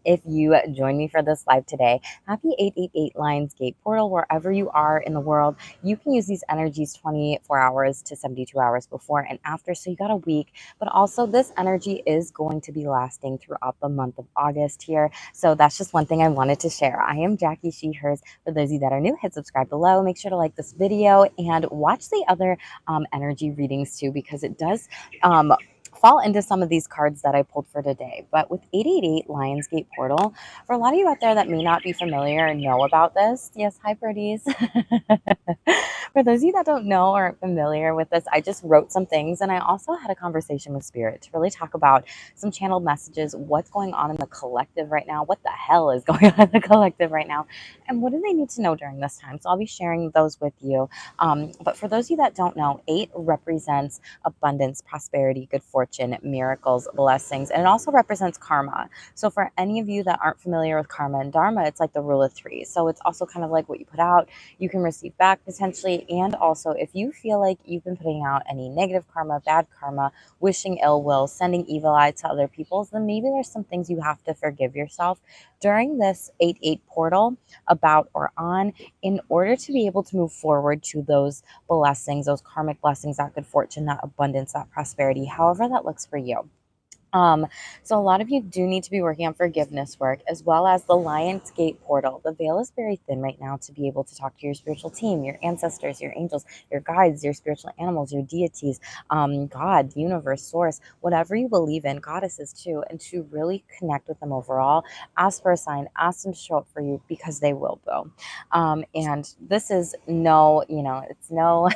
If you join me for this live today, happy 888 Lionsgate portal. Wherever you are in the world, you can use these energies 24 hours to 72 hours before and after. So you got a week, but also this energy is going to be lasting throughout the month of August here. So that's just one thing I wanted to share. I am Jackie, she, hers. For those of you that are new, hit subscribe below. Make sure to like this video and watch the other energy readings too, because it does fall into some of these cards that I pulled for today. But with 888 Lionsgate Portal, for a lot of you out there that may not be familiar and know about this, yes, hi birdies. For those of you that don't know or aren't familiar with this, I just wrote some things and I also had a conversation with Spirit to really talk about some channeled messages, what's going on in the collective right now, what the hell is going on in the collective right now, and what do they need to know during this time. So I'll be sharing those with you. But for those of you that don't know, 8 represents abundance, prosperity, good fortune, miracles, blessings, and it also represents karma. So for any of you that aren't familiar with karma and dharma, it's like the rule of 3. So it's also kind of like what you put out, you can receive back potentially. And also if you feel like you've been putting out any negative karma, bad karma, wishing ill will, sending evil eye to other people, then maybe there's some things you have to forgive yourself during this 8-8 portal, about or on, in order to be able to move forward to those blessings, those karmic blessings, that good fortune, that abundance, that prosperity, however that looks for you. So a lot of you do need to be working on forgiveness work, as well as the Lionsgate portal. The veil is very thin right now to be able to talk to your spiritual team, your ancestors, your angels, your guides, your spiritual animals, your deities, God, the universe, source, whatever you believe in, goddesses too, and to really connect with them overall. Ask for a sign, ask them to show up for you, because they will, boo. And this is no, it's no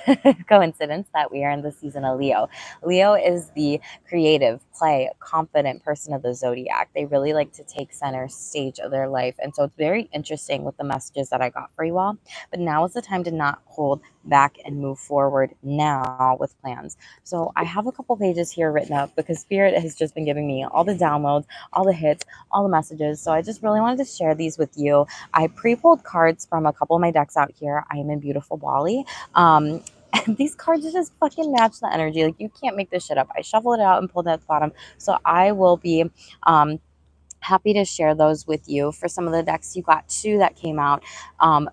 coincidence that we are in the season of Leo. Leo is the creative, play, confident person of the zodiac. They really like to take center stage of their life. And so it's very interesting with the messages that I got for you all. But now is the time to not hold back and move forward now with plans. So I have a couple pages here written up because Spirit has just been giving me all the downloads, all the hits, all the messages. So I just really wanted to share these with you. I pre-pulled cards from a couple of my decks out here. I am in beautiful Bali. And these cards just fucking match the energy. Like, you can't make this shit up. I shuffled it out and pulled it at the bottom. So I will be happy to share those with you. For some of the decks, you got 2 that came out.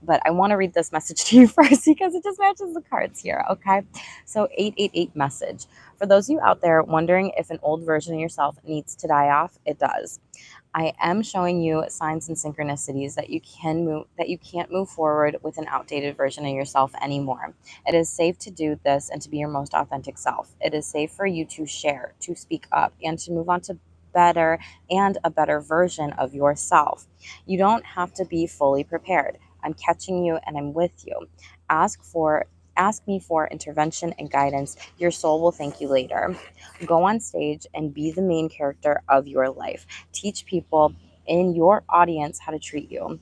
But I want to read this message to you first because it just matches the cards here. Okay. So 888 message. For those of you out there wondering if an old version of yourself needs to die off, it does. I am showing you signs and synchronicities that you can't move forward with an outdated version of yourself anymore. It is safe to do this and to be your most authentic self. It is safe for you to share, to speak up, and to move on to better and a better version of yourself. You don't have to be fully prepared. I'm catching you and I'm with you. Ask me for intervention and guidance. Your soul will thank you later. Go on stage and be the main character of your life. Teach people in your audience how to treat you.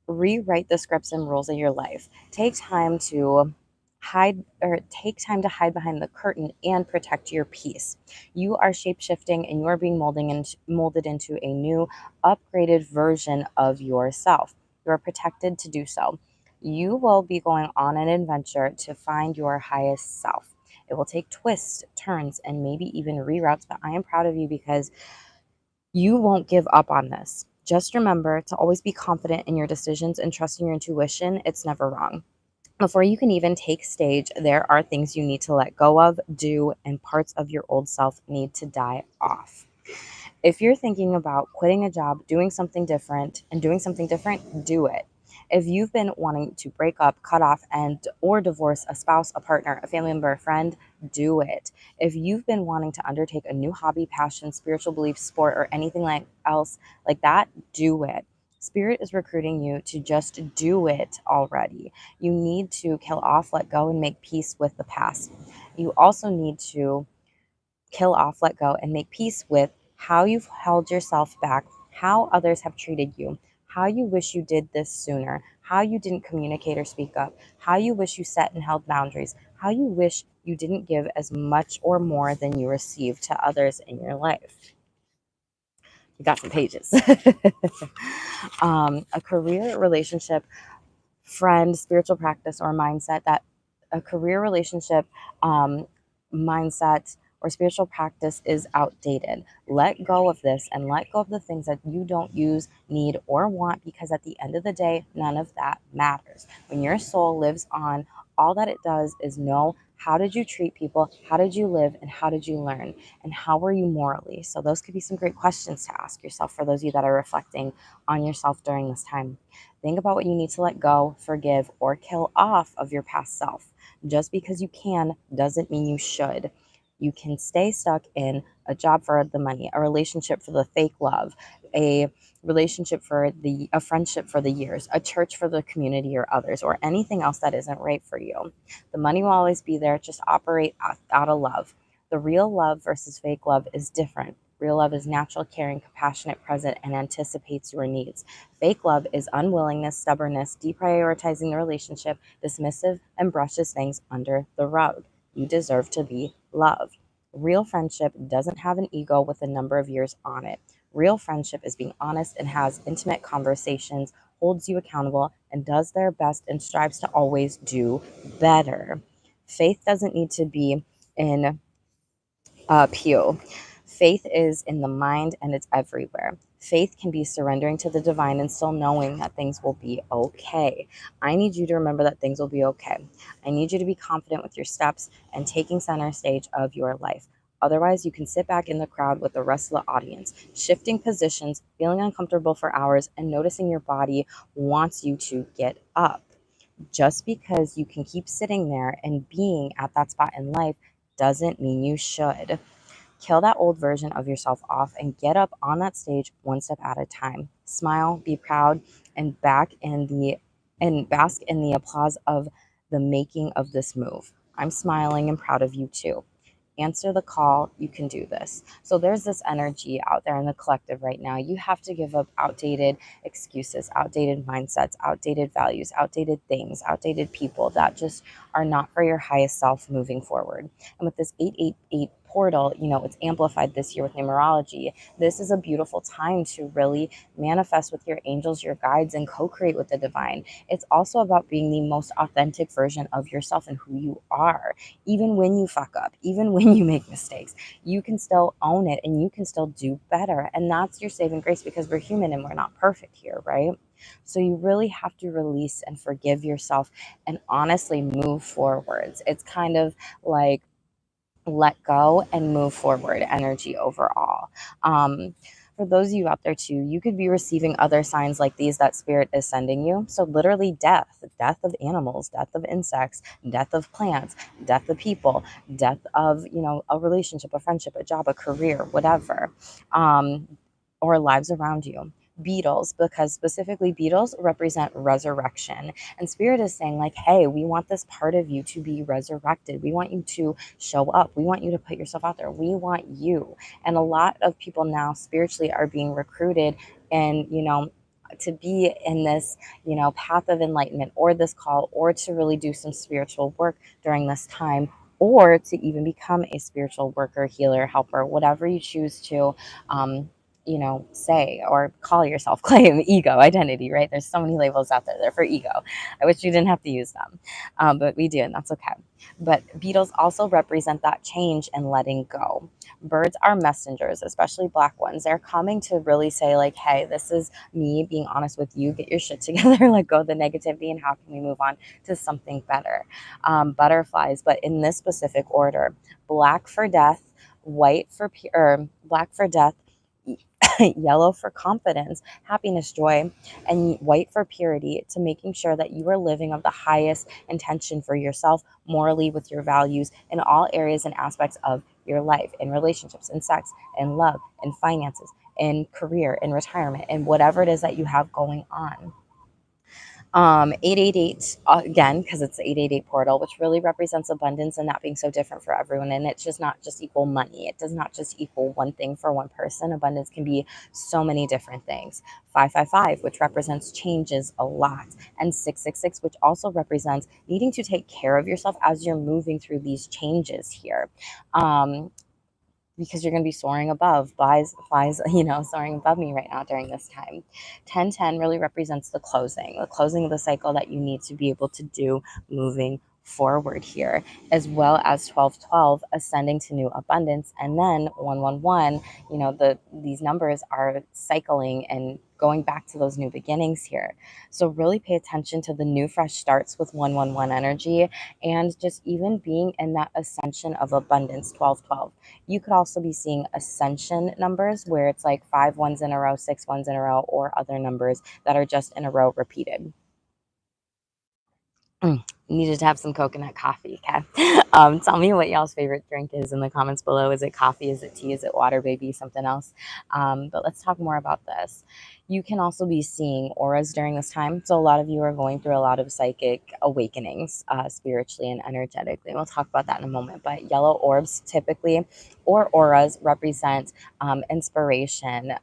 Rewrite the scripts and rules of your life. Take time to hide behind the curtain and protect your peace. You are shape-shifting and you are being molded into a new, upgraded version of yourself. You are protected to do so. You will be going on an adventure to find your highest self. It will take twists, turns, and maybe even reroutes, but I am proud of you because you won't give up on this. Just remember to always be confident in your decisions and trust in your intuition. It's never wrong. Before you can even take stage, there are things you need to let go of, do, and parts of your old self need to die off. If you're thinking about quitting a job, doing something different, do it. If you've been wanting to break up, cut off, or divorce a spouse, a partner, a family member, a friend, do it. If you've been wanting to undertake a new hobby, passion, spiritual belief, sport, or anything else like that, do it. Spirit is recruiting you to just do it already. You need to kill off, let go, and make peace with the past. You also need to kill off, let go, and make peace with how you've held yourself back, how others have treated you, how you wish you did this sooner, how you didn't communicate or speak up, how you wish you set and held boundaries, how you wish you didn't give as much or more than you received to others in your life. You got some pages. A career, relationship, friend, spiritual practice, or mindset, that a career, relationship, mindset, or spiritual practice is outdated. Let go of this and let go of the things that you don't use, need, or want, because at the end of the day, none of that matters. When your soul lives on, all that it does is know, how did you treat people, how did you live, and how did you learn, and how were you morally? So those could be some great questions to ask yourself for those of you that are reflecting on yourself during this time. Think about what you need to let go, forgive, or kill off of your past self. Just because you can doesn't mean you should. You can stay stuck in a job for the money, a relationship for the fake love, a relationship for a friendship for the years, a church for the community or others, or anything else that isn't right for you. The money will always be there. Just operate out of love. The real love versus fake love is different. Real love is natural, caring, compassionate, present, and anticipates your needs. Fake love is unwillingness, stubbornness, deprioritizing the relationship, dismissive, and brushes things under the rug. You deserve to be loved. Real friendship doesn't have an ego with a number of years on it. Real friendship is being honest and has intimate conversations, holds you accountable, and does their best and strives to always do better. Faith doesn't need to be in pew. Faith is in the mind and it's everywhere. Faith can be surrendering to the divine and still knowing that things will be okay. I need you to remember that things will be okay. I need you to be confident with your steps and taking center stage of your life. Otherwise, you can sit back in the crowd with the rest of the audience, shifting positions, feeling uncomfortable for hours, and noticing your body wants you to get up. Just because you can keep sitting there and being at that spot in life doesn't mean you should. Kill that old version of yourself off and get up on that stage one step at a time. Smile, be proud, and bask in the applause of the making of this move. I'm smiling and proud of you too. Answer the call. You can do this. So there's this energy out there in the collective right now. You have to give up outdated excuses, outdated mindsets, outdated values, outdated things, outdated people that just are not for your highest self moving forward. And with this 888 portal, it's amplified this year with numerology. This is a beautiful time to really manifest with your angels, your guides, and co-create with the divine. It's also about being the most authentic version of yourself and who you are. Even when you fuck up, even when you make mistakes, you can still own it and you can still do better. And that's your saving grace, because we're human and we're not perfect here, right? So you really have to release and forgive yourself and honestly move forwards. It's kind of like let go and move forward energy overall. For those of you out there too, you could be receiving other signs like these that spirit is sending you. So literally death of animals, death of insects, death of plants, death of people, death of, a relationship, a friendship, a job, a career, whatever, or lives around you. Beetles, because specifically beetles represent resurrection, and spirit is saying like, hey, we want this part of you to be resurrected. We want you to show up. We want you to put yourself out there. We want you. And a lot of people now spiritually are being recruited and to be in this path of enlightenment, or this call, or to really do some spiritual work during this time, or to even become a spiritual worker, healer, helper, whatever you choose to say or call yourself, claim, ego, identity, right? There's so many labels out there. They're for ego. I wish you didn't have to use them, but we do, and that's okay. But beetles also represent that change and letting go. Birds are messengers, especially black ones. They're coming to really say like, hey, this is me being honest with you. Get your shit together, let go of the negativity, and how can we move on to something better? Butterflies, but in this specific order: black for death, black for death, yellow for confidence, happiness, joy, and white for purity, to making sure that you are living of the highest intention for yourself, morally, with your values in all areas and aspects of your life, in relationships, in sex, in love, in finances, in career, in retirement, and whatever it is that you have going on. 888, again, because it's the 888 portal, which really represents abundance and that being so different for everyone. And it's just not just equal money. It does not just equal one thing for one person. Abundance can be so many different things. 555, which represents changes a lot. And 666, which also represents needing to take care of yourself as you're moving through these changes here. Because you're going to be soaring above. Flies, soaring above me right now during this time. 1010 really represents the closing of the cycle that you need to be able to do moving forward here, as well as 1212 ascending to new abundance, and then 111. These numbers are cycling and going back to those new beginnings here. So really pay attention to the new fresh starts with 111 energy, and just even being in that ascension of abundance, 1212. You could also be seeing ascension numbers where it's like 5 ones in a row, 6 ones in a row, or other numbers that are just in a row repeated. Needed to have some coconut coffee. Okay. Tell me what y'all's favorite drink is in the comments below. Is it coffee? Is it tea? Is it water, baby? Something else? But let's talk more about this. You can also be seeing auras during this time. So a lot of you are going through a lot of psychic awakenings, spiritually and energetically. We'll talk about that in a moment. But yellow orbs typically, or auras, represent inspiration.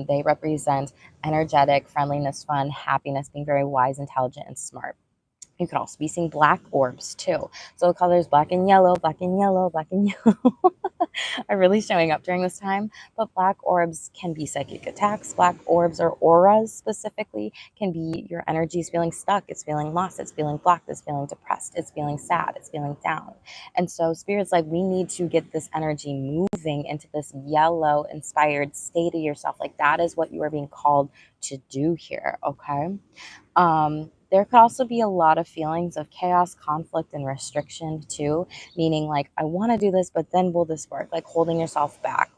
They represent energetic, friendliness, fun, happiness, being very wise, intelligent, and smart. You could also be seeing black orbs too. So the colors black and yellow, black and yellow, black and yellow are really showing up during this time. But black orbs can be psychic attacks. Black orbs, or auras specifically, can be your energy is feeling stuck. It's feeling lost. It's feeling blocked. It's feeling depressed. It's feeling sad. It's feeling down. And so Spirit's like, we need to get this energy moving into this yellow inspired state of yourself. Like that is what you are being called to do here. Okay. There could also be a lot of feelings of chaos, conflict, and restriction too, meaning like, I want to do this, but then will this work? Like holding yourself back.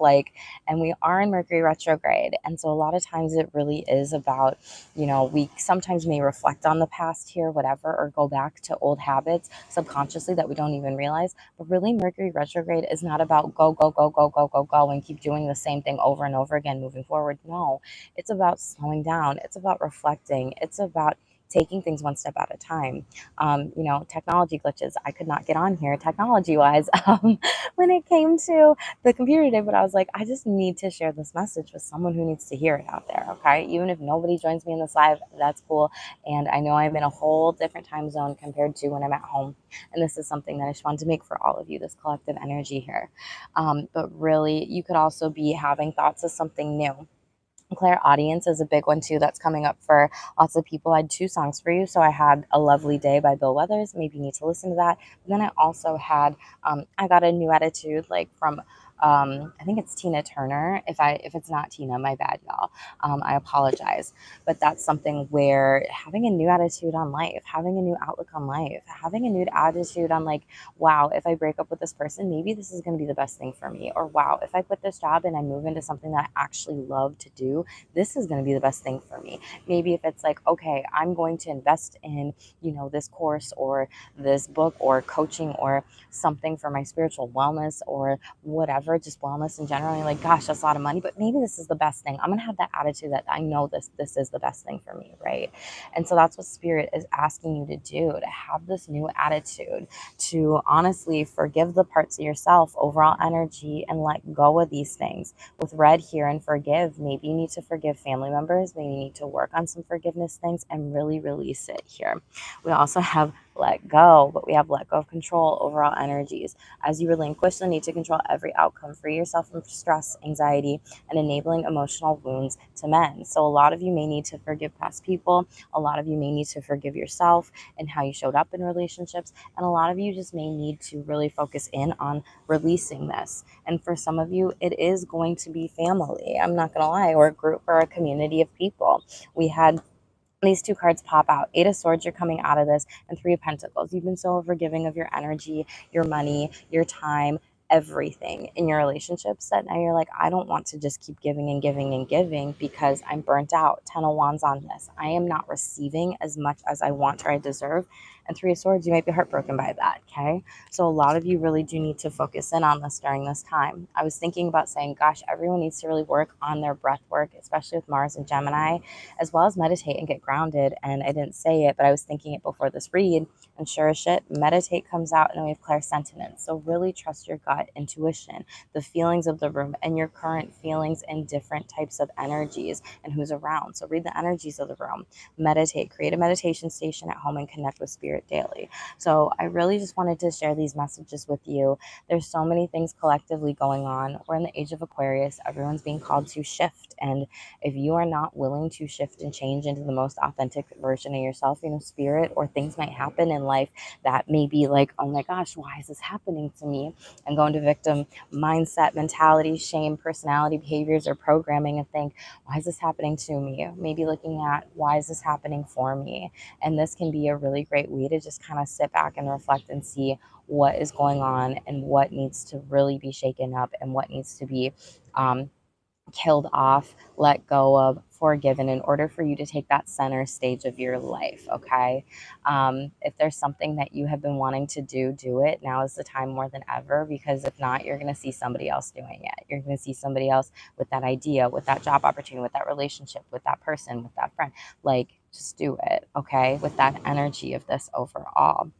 And we are in Mercury retrograde. And so a lot of times it really is about, we sometimes may reflect on the past here, whatever, or go back to old habits subconsciously that we don't even realize. But really, Mercury retrograde is not about go, go, go, go, go, go, go, and keep doing the same thing over and over again moving forward. No, it's about slowing down. It's about reflecting. It's about taking things one step at a time. Technology glitches. I could not get on here technology wise when it came to the computer today, but I was like, I just need to share this message with someone who needs to hear it out there. Okay. Even if nobody joins me in this live, that's cool. And I know I'm in a whole different time zone compared to when I'm at home. And this is something that I just wanted to make for all of you, this collective energy here. But really, you could also be having thoughts of something new. Clairaudience is a big one too that's coming up for lots of people. I had 2 songs for you. So I had A Lovely Day by Bill Weathers. Maybe you need to listen to that. But then I also had I Got a New Attitude, from I think it's Tina Turner. If it's not Tina, my bad, y'all. I apologize. But that's something where having a new attitude on life, having a new outlook on life, having a new attitude on wow, if I break up with this person, maybe this is going to be the best thing for me. Or wow, if I quit this job and I move into something that I actually love to do, this is going to be the best thing for me. Maybe if it's okay, I'm going to invest in, this course or this book or coaching or something for my spiritual wellness or whatever, just wellness in general. You're like, gosh, that's a lot of money, but maybe this is the best thing. I'm going to have that attitude that I know this is the best thing for me, right? And so that's what Spirit is asking you to do, to have this new attitude, to honestly forgive the parts of yourself, overall energy, and let go of these things. With red here and forgive, maybe you need to forgive family members, maybe you need to work on some forgiveness things and really release it here. We also have let go, but we have let go of control, overall energies. As you relinquish the need to control every outcome, free yourself from stress, anxiety, and enabling emotional wounds to mend. So a lot of you may need to forgive past people. A lot of you may need to forgive yourself and how you showed up in relationships. And a lot of you just may need to really focus in on releasing this. And for some of you, it is going to be family. I'm not going to lie, or a group or a community of people. We had these 2 cards pop out. 8 of Swords, you're coming out of this, and 3 of Pentacles. You've been so forgiving of your energy, your money, your time, everything in your relationships that now you're like, I don't want to just keep giving and giving and giving because I'm burnt out. 10 of Wands on this. I am not receiving as much as I want or I deserve. And 3 of Swords, you might be heartbroken by that, okay? So a lot of you really do need to focus in on this during this time. I was thinking about saying, gosh, everyone needs to really work on their breath work, especially with Mars and Gemini, as well as meditate and get grounded. And I didn't say it, but I was thinking it before this read. And sure as shit, meditate comes out, and then we have clairsentience. So really trust your gut, intuition, the feelings of the room, and your current feelings and different types of energies and who's around. So read the energies of the room, meditate, create a meditation station at home, and connect with Spirit spirit daily. So I really just wanted to share these messages with you. There's so many things collectively going on. We're in the age of Aquarius. Everyone's being called to shift. And if you are not willing to shift and change into the most authentic version of yourself, spirit or things might happen in life that may be like, oh my gosh, why is this happening to me? And go into victim mindset, mentality, shame, personality, behaviors, or programming and think, why is this happening to me? Maybe looking at, why is this happening for me? And this can be a really great way to just kind of sit back and reflect and see what is going on and what needs to really be shaken up and what needs to be killed off, let go of, forgiven in order for you to take that center stage of your life. Okay. If there's something that you have been wanting to do, do it. Now is the time more than ever, because if not, you're going to see somebody else doing it. You're going to see somebody else with that idea, with that job opportunity, with that relationship, with that person, with that friend. Like, just do it. Okay. With that energy of this overall.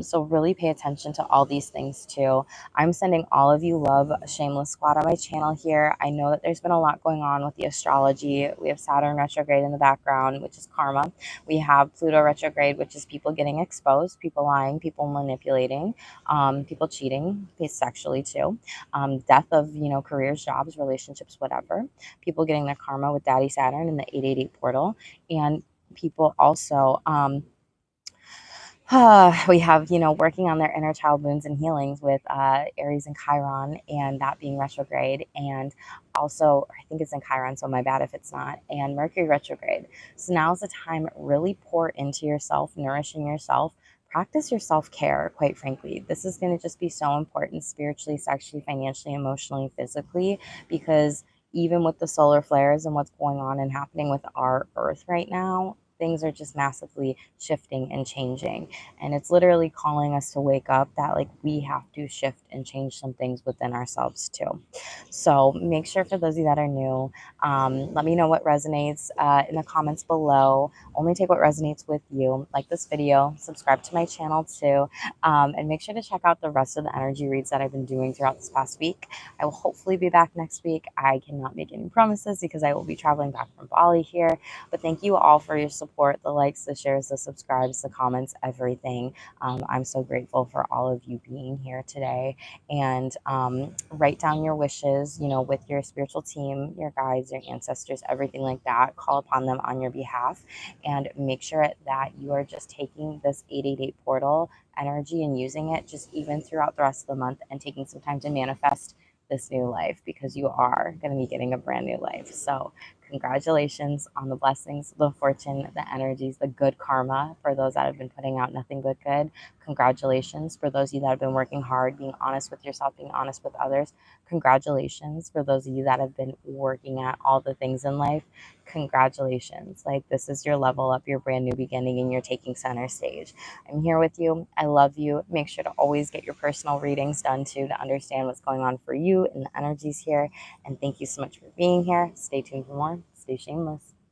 So really pay attention to all these things too. I'm sending all of you love, Shameless Squad, on my channel here. I know that there's been a lot going on with the astrology. We have Saturn retrograde in the background, which is karma. We have Pluto retrograde, which is people getting exposed, people lying, people manipulating, people cheating, sexually too. Death of, careers, jobs, relationships, whatever. People getting their karma with Daddy Saturn in the 888 portal. And people also... we have, working on their inner child wounds and healings with Aries and Chiron, and that being retrograde. And also, I think it's in Chiron, so my bad if it's not, and Mercury retrograde. So now's the time, really pour into yourself, nourishing yourself. Practice your self-care, quite frankly. This is going to just be so important spiritually, sexually, financially, emotionally, physically, because even with the solar flares and what's going on and happening with our Earth right now, things are just massively shifting and changing. And it's literally calling us to wake up that like we have to shift and change some things within ourselves too. So make sure, for those of you that are new, let me know what resonates in the comments below. Only take what resonates with you. Like this video, subscribe to my channel too, and make sure to check out the rest of the energy reads that I've been doing throughout this past week. I will hopefully be back next week. I cannot make any promises because I will be traveling back from Bali here, but thank you all for your support, the likes, the shares, the subscribes, the comments, everything. I'm so grateful for all of you being here today. And write down your wishes, with your spiritual team, your guides, your ancestors, everything like that. Call upon them on your behalf, and make sure that you are just taking this 888 portal energy and using it just even throughout the rest of the month, and taking some time to manifest this new life, because you are going to be getting a brand new life. So congratulations on the blessings, the fortune, the energies, the good karma for those that have been putting out nothing but good. Congratulations for those of you that have been working hard, being honest with yourself, being honest with others. Congratulations for those of you that have been working at all the things in life. Congratulations. Like, this is your level up, your brand new beginning, and you're taking center stage. I'm here with you. I love you. Make sure to always get your personal readings done too, to understand what's going on for you and the energies here. And thank you so much for being here. Stay tuned for more. Stay shameless.